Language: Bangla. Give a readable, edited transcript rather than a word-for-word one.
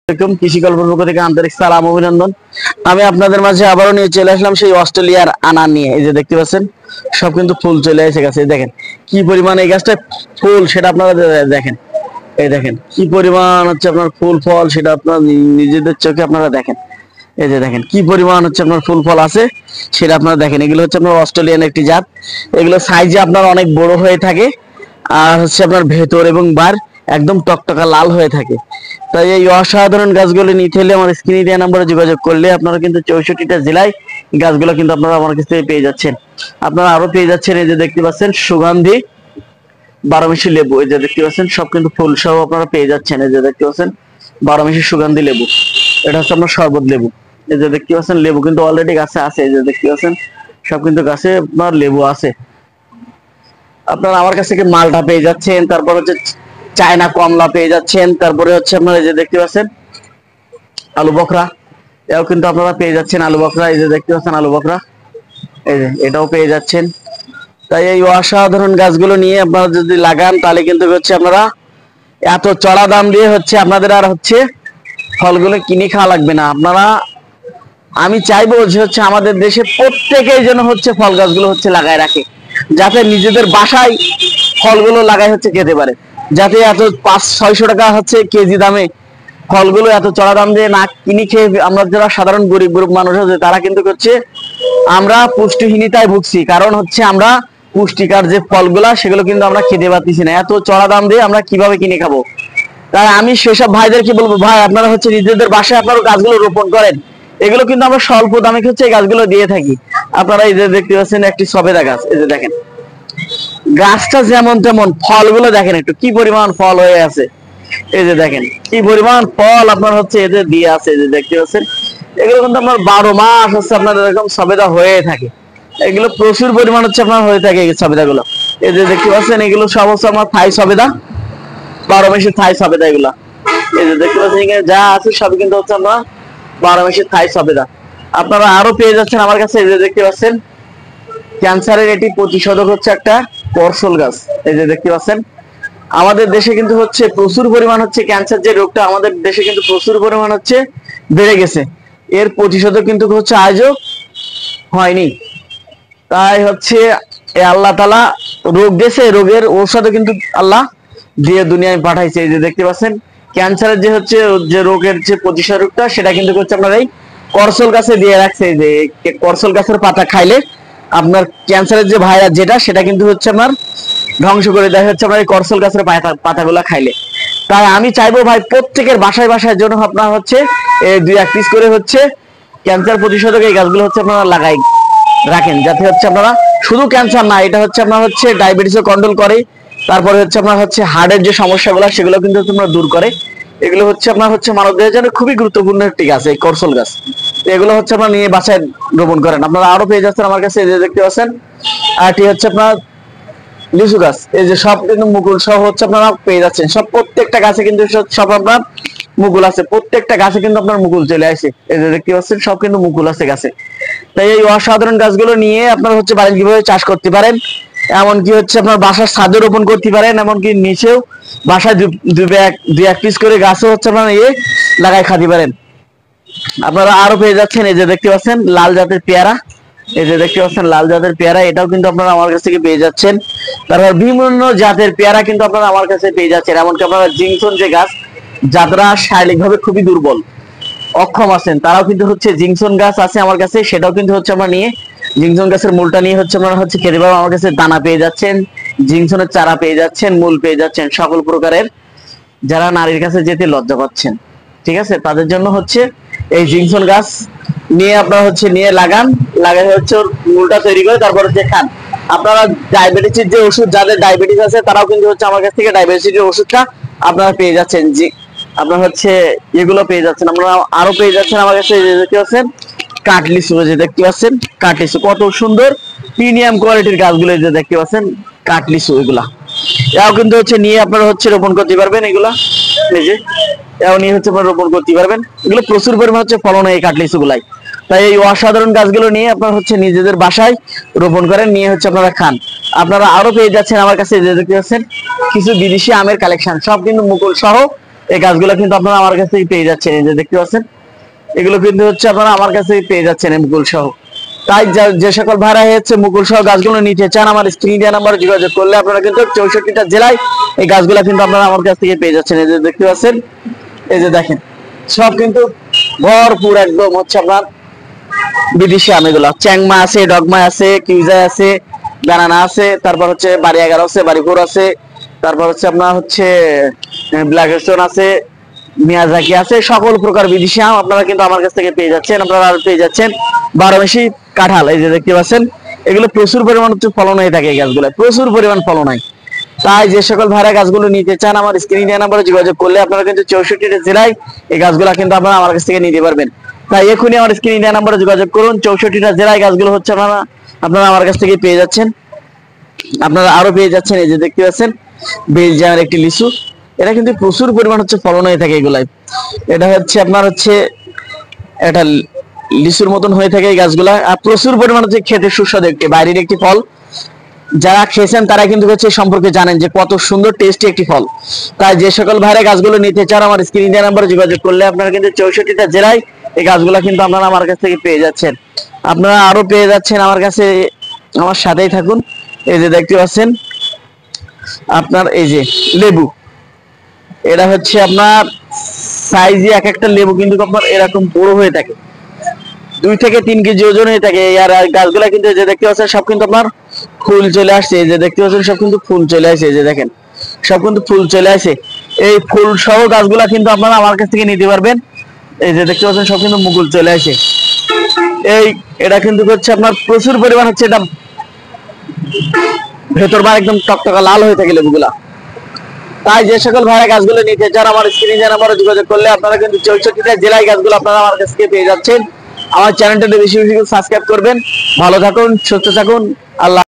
কৃষি কল্পের পক্ষ থেকে আন্তরিক সালাম অভিনন্দন। আমি আপনাদের মাঝে আবারও নিয়ে চলে আসলাম সেই অস্ট্রেলিয়ার আনার নিয়ে। এই যে দেখতে পাচ্ছেন সব কিন্তু ফুল চলে এসে গেছে। দেখেন কি পরিমাণ এই গাছটা ফুল, সেটা আপনারা দেখেন। এই দেখেন কি পরিমাণ হচ্ছে আপনার ফুল ফল, সেটা আপনার নিজেদের চোখে আপনারা দেখেন। এই যে দেখেন কি পরিমাণ হচ্ছে আপনার ফুল ফল আছে, সেটা আপনারা দেখেন। এগুলো হচ্ছে আপনার অস্ট্রেলিয়ান একটি জাত। এগুলো সাইজে আপনার অনেক বড় হয়ে থাকে, আর হচ্ছে আপনার ভেতর এবং বার একদম টকটকা লাল হয়ে থাকে। তাই এই অসাধারণ গাছগুলো নিতে হলে আমার স্ক্রিনে দেওয়া নম্বরে যোগাযোগ করলে আপনারা কিন্তু 64টা জেলায় গাছগুলো কিন্তু আপনারা আমার কাছ থেকে পেয়ে যাচ্ছেন। আপনারা আরো পেয়ে যাচ্ছেন এই যে দেখতে পাচ্ছেন সুগন্ধি 12 মিশি লেবু। এই যে দেখতে পাচ্ছেন সব কিন্তু ফুল সহ আপনারা পেয়ে যাচ্ছেন। এই যে দেখতে পাচ্ছেন 12 মিশি সুগন্ধি লেবু, এটা হচ্ছে আপনার শরবত লেবু। এই যে দেখতে পাচ্ছেন লেবু কিন্তু অলরেডি গাছে আছে। এই যে দেখতে পাচ্ছেন সব কিন্তু গাছে আপনার লেবু আছে। আপনারা আমার কাছ থেকে মালটা পেয়ে যাচ্ছেন, তারপর হচ্ছে চায়না কমলা পেয়ে যাচ্ছেন, তারপরে হচ্ছে আপনারা এই যে দেখতে পাচ্ছেন আলু বখরা, এটাও কিন্তু আপনারা পেয়ে যাচ্ছেন। আলু বখরা এই যে দেখতে পাচ্ছেন আলু বখরা, এই যে এটাও পেয়ে যাচ্ছেন। তাই এই অসাধারণ গাছগুলো নিয়ে আপনারা যদি লাগান তাহলে কিন্তু হচ্ছে আপনারা এত চড়া দাম দিয়ে হচ্ছে আপনাদের আর হচ্ছে ফলগুলো কিনে খাওয়া লাগবে না। আপনারা আমি চাইবো যে হচ্ছে আমাদের দেশে প্রত্যেকেই যেন হচ্ছে ফল গাছগুলো হচ্ছে লাগায় রাখে, যাতে নিজেদের বাসায় ফলগুলো লাগাই হচ্ছে খেতে পারে, যাতে এত 500-600 টাকা হচ্ছে কেজি দামে ফলগুলো এত চড়া দাম দিয়ে না কিনে খেয়ে আমরা যারা সাধারণ গরিব গরিব মানুষ আছে তারা কিন্তু হচ্ছে আমরা পুষ্টিহীনতায় ভুগছি। কারণ হচ্ছে আমরা পুষ্টিকর যে ফলগুলা সেগুলো কিন্তু আমরা খেতে পারতেছি না, এত চড়া দাম দিয়ে আমরা কিভাবে কিনে খাবো। তাই আমি সেসব ভাইদেরকে বলবো, ভাই আপনারা হচ্ছে নিজেদের বাসায় আপনারা গাছগুলো রোপণ করেন। এগুলো কিন্তু আমরা স্বল্প দামে হচ্ছে এই গাছগুলো দিয়ে থাকি। আপনারা এই যে দেখতে পাচ্ছেন একটি সবেদা গাছ, এই যে দেখেন গাছটা যেমন তেমন ফলগুলো দেখেন একটু কি পরিমাণ ফল হয়ে আছে। এই যে দেখেন কি পরিমাণ ফল আপনার হচ্ছে এদের দিয়ে আছে। এই যে দেখতে পাচ্ছেন এগুলো কিন্তু আপনার 12 মাস হচ্ছে আপনার এরকম সবেদা হয়ে থাকে। এগুলো প্রচুর পরিমাণ হচ্ছে আপনার হয়ে থাকে এই সবেদা গুলো। এই যে দেখতে পাচ্ছেন এগুলো সব হচ্ছে আমার থাই সবেদা, 12 মাসের থাই সবেদা এগুলা। এই যে দেখতে পাচ্ছেন এখানে যা আছে সব কিন্তু হচ্ছে আমরা 12 মাসের থাই সবেদা। আপনারা আরো পেয়ে যাচ্ছেন আমার কাছে। এই যে দেখতে পাচ্ছেন ক্যান্সারের এটি প্রতিষেধক হচ্ছে একটা করসল গাছ। এই যে দেখতে পাচ্ছেন আমাদের দেশে কিন্তু হচ্ছে প্রচুর পরিমাণ হচ্ছে ক্যান্সার যে রোগটা আমাদের দেশে কিন্তু প্রচুর পরিমাণ হচ্ছে বেড়ে গেছে, এর প্রতিষেধক কিন্তু হচ্ছে আজও হয়নি। তাই হচ্ছে আল্লাহ তাআলা রোগ দিয়েছে, রোগের ঔষধও কিন্তু আল্লাহ দিয়ে দুনিয়ায় পাঠাইছে। এই যে দেখতে পাচ্ছেন ক্যান্সারের যে হচ্ছে যে রোগের যে প্রতিষেধকটা সেটা কিন্তু হচ্ছে আপনার এই করসল গাছে দিয়ে রাখছে। যে করসল গাছের পাতা খাইলে আপনার ক্যান্সারের যে ভাইরাস যেটা সেটা কিন্তু হচ্ছে আপনার ধ্বংস করে দেয় হচ্ছে আপনার এই করসল গাছের পাতাগুলা খাইলে। তাই আমি চাইবো ভাই প্রত্যেকের বাসায় বাসায় জন্য আপনার হচ্ছে এই 2-1 পিস করে হচ্ছে ক্যান্সার প্রতিষেধক এই গাছগুলো হচ্ছে আপনারা লাগাই রাখেন, যাতে হচ্ছে আপনারা শুধু ক্যান্সার না, এটা হচ্ছে আপনার হচ্ছে ডায়াবেটিসও কন্ট্রোল করে, তারপরে হচ্ছে আপনার হচ্ছে হার্টের যে সমস্যাগুলো সেগুলো কিন্তু তোমরা দূর করে। এগুলো হচ্ছে আপনার হচ্ছে মানব দেহের জন্য খুবই গুরুত্বপূর্ণ একটি গাছ এই করসল গাছ। এগুলো হচ্ছে আপনার নিয়ে বাসায় রোপণ করেন। আপনারা আরো পেয়ে যাচ্ছেন আমার কাছে। এই যে দেখতে পাচ্ছেন আরটি হচ্ছে আপনার লিচু গাছ। এই যে সব কিন্তু মুকুল সহ হচ্ছে আপনারা পেয়ে যাচ্ছেন। সব প্রত্যেকটা গাছে কিন্তু সব আপনার মুকুল আছে, প্রত্যেকটা গাছে কিন্তু আপনার মুকুল চলে আসে। এই যে দেখতে পাচ্ছেন সব কিন্তু মুকুল আছে গাছে। তাই এই অসাধারণ গাছগুলো নিয়ে আপনারা হচ্ছে বাণিজ্যিকভাবে চাষ করতে পারেন, এমনকি হচ্ছে আপনার বাসার ছাদে রোপণ করতে পারেন, এমনকি নিচেও বাসায় 2-1 পিস করে গাছও হচ্ছে আপনারা লাগাই খাতে পারেন। আপনারা আরো পেয়ে যাচ্ছেন এই যে দেখতে পাচ্ছেন লাল জাতের পেয়ারা। এই যে দেখতে পাচ্ছেন লাল জাতের পেয়ারা, এটাও কিন্তু আপনারা আমার কাছ থেকে পেয়ে যাচ্ছেন। তারপর বিভিন্ন জাতের পেয়ারা কিন্তু আপনারা আমার কাছে পেয়ে যাচ্ছেন। এমনকি আপনারা জিংসন যে গাছ, যারা শারীরিকভাবে খুবই দুর্বল অক্ষম আছেন তারাও কিন্তু হচ্ছে জিংসন গাছ আছে আমার কাছে, সেটাও কিন্তু হচ্ছে আমরা নিয়ে জিংসন গাছের মূলটা নিয়ে হচ্ছে আপনারা হচ্ছে খেতে পারবেন। আমার কাছে দানা পেয়ে যাচ্ছেন, জিংসনের চারা পেয়ে যাচ্ছেন, মূল পেয়ে যাচ্ছেন, সকল প্রকারের। যারা নারীর কাছে যেতে লজ্জা পাচ্ছেন, ঠিক আছে, তাদের জন্য হচ্ছে এই জিংসন গাছ নিয়ে আপনারা হচ্ছে নিয়ে লাগাই হচ্ছে ওর মূলটা তৈরি করে তারপর হচ্ছে খান। আপনারা ডায়াবেটিসের যে ওষুধ, যাদের ডায়াবেটিস আছে তারাও কিন্তু হচ্ছে আমার কাছ থেকে ডায়াবেটিসের ওষুধটা আপনারা পেয়ে যাচ্ছেন। যে আপনার হচ্ছে এগুলো পেয়ে যাচ্ছেন। আপনারা আরো পেয়ে যাচ্ছেন আমার কাছে দেখতে পাচ্ছেন কাটলিচু। যে দেখতে পাচ্ছেন কাটলিচু কত সুন্দর প্রিমিয়াম কোয়ালিটির গাছগুলো যে দেখতে পাচ্ছেন কাটলিচু, এগুলা এও কিন্তু হচ্ছে নিয়ে আপনারা হচ্ছে রোপণ করতে পারবেন। এগুলা এই যে এও নিয়ে হচ্ছে আপনারা রোপণ করতে পারবেন। এগুলো প্রচুর পরিমাণ হচ্ছে ফলন হয় এই কাটলিচু গুলাই। তাই এই অসাধারণ গাছগুলো নিয়ে আপনারা হচ্ছে নিজেদের বাসায় রোপণ করেন, নিয়ে হচ্ছে আপনারা খান। আপনারা আরো পেয়ে যাচ্ছেন আমার কাছে যে দেখতে পাচ্ছেন কিছু বিদেশি আমের কালেকশন, সব কিন্তু মুকুল সহ এই গাছগুলো কিন্তু আপনারা আমার কাছ থেকে পেয়ে যাচ্ছেন। এই যে দেখতে পাচ্ছেন, এগুলো কিন্তু হচ্ছে আপনারা আমার কাছে পেয়ে যাচ্ছেন মুকুল সহ। তাই যে সকল ভাড়া হচ্ছে মুকুল সহ গাছগুলো নিতে চান, আমার স্ক্রিন দেওয়া নাম্বারে যোগাযোগ করলে আপনারা কিন্তু 64টা জেলায় এই গাছগুলো কিন্তু আপনারা আমার কাছ থেকে পেয়ে যাচ্ছেন। এই যে দেখতে পাচ্ছেন, এই যে দেখেন সব কিন্তু ভরপুর একদম হচ্ছে আপনার বিদেশি আম। এগুলো চ্যাংমা আছে, ডগমা আছে, কিউজা আছে, বানানা আছে, তারপর হচ্ছে বাড়ি 11 আছে, বাড়ি 4 আছে, তারপর হচ্ছে আপনার হচ্ছে ব্ল্যাক স্টোন আছে, মিয়াজাকি আছে, সকল প্রকার বিদেশি আম আপনারা কিন্তু আমার কাছ থেকে পেয়ে যাচ্ছেন। আপনারা আর পেয়ে যাচ্ছেন 12 মাসি কাঁঠাল। এই যে দেখতে পাচ্ছেন, এগুলো প্রচুর পরিমাণ হচ্ছে ফলন হয়ে থাকে, এই গাছগুলো প্রচুর পরিমাণ ফলন হয়। তাই যে সকল ভাড়া গাছগুলো নিতে চান, আমার স্ক্রিন দেওয়া নাম্বারে যোগাযোগ করলে আপনারা কিন্তু 64টা জেলায় এই গাছগুলো কিন্তু আপনারা আমার কাছ থেকে নিতে পারবেন। তাই এখনই আমার স্ক্রিন দেওয়া নাম্বারে যোগাযোগ করুন। 64টা জেলায় গাছগুলো হচ্ছে আপনারা আমার কাছ থেকে পেয়ে যাচ্ছেন। আপনারা আরো পেয়ে যাচ্ছেন, এই যে দেখতে পাচ্ছেন বেলজিয়ামের একটি লিচু, এটা কিন্তু প্রচুর পরিমাণ হচ্ছে ফলন হয়ে থাকে এগুলাই। এটা হচ্ছে আপনার হচ্ছে এটা লিচুর মতন হয়ে থাকে এই গাছগুলা, আর প্রচুর পরিমাণ হচ্ছে খেতে সুস্বাদু একটি বাইরের একটি ফল। যারা খেয়েছেন তারা কিন্তু হচ্ছে সম্পর্কে জানেন যে কত সুন্দর টেস্টি একটি ফল। তাই যে সকল ভাইরা গাছগুলো নিতে চান, আমার স্ক্রিন দেওয়া নাম্বারে যোগাযোগ করলে আপনারা কিন্তু 64টা জেলায় এই গাছগুলো কিন্তু আপনারা আমার কাছ থেকে পেয়ে যাচ্ছেন। আপনারা আরো পেয়ে যাচ্ছেন আমার কাছে, আমার সাথেই থাকুন। এই যে দেখতে পাচ্ছেন আপনার এই যে লেবু, এটা হচ্ছে আপনার সাইজে এক একটা লেবু কিন্তু আপনার এরকম বড় হয়ে থাকে, 2 থেকে 3 কেজি ওজন হয়ে থাকে। আর গাছগুলা কিন্তু যে দেখতে পাচ্ছেন সব কিন্তু আপনার ফুল চলে আসছে। এই যে দেখতে পাচ্ছেন সব কিন্তু ফুল চলে আসছে, এই যে দেখেন সব কিন্তু ফুল চলে আসে। এই ফুল সহ গাছগুলা কিন্তু আপনারা আমার কাছ থেকে নিতে পারবেন। এই যে দেখতে পাচ্ছেন সব কিন্তু মুকুল চলে আসে। এটা কিন্তু হচ্ছে আপনার প্রচুর পরিমাণ হচ্ছে, এটা ভেতর বার একদম টকটকা লাল হয়ে থাকে লেবুগুলা। তাই যে সকল ভাইরা গাছগুলো নিতে চান, আমার স্ক্রিনে নাম্বারে যোগাযোগ করলে আপনারা কিন্তু 64টা জেলায় গাছগুলো আপনারা আমার কাছ থেকে পেয়ে যাচ্ছেন। আমার চ্যানেলটাতে বেশি বেশি সাবস্ক্রাইব করবেন। ভালো থাকুন, সুস্থ থাকুন, আল্লাহ।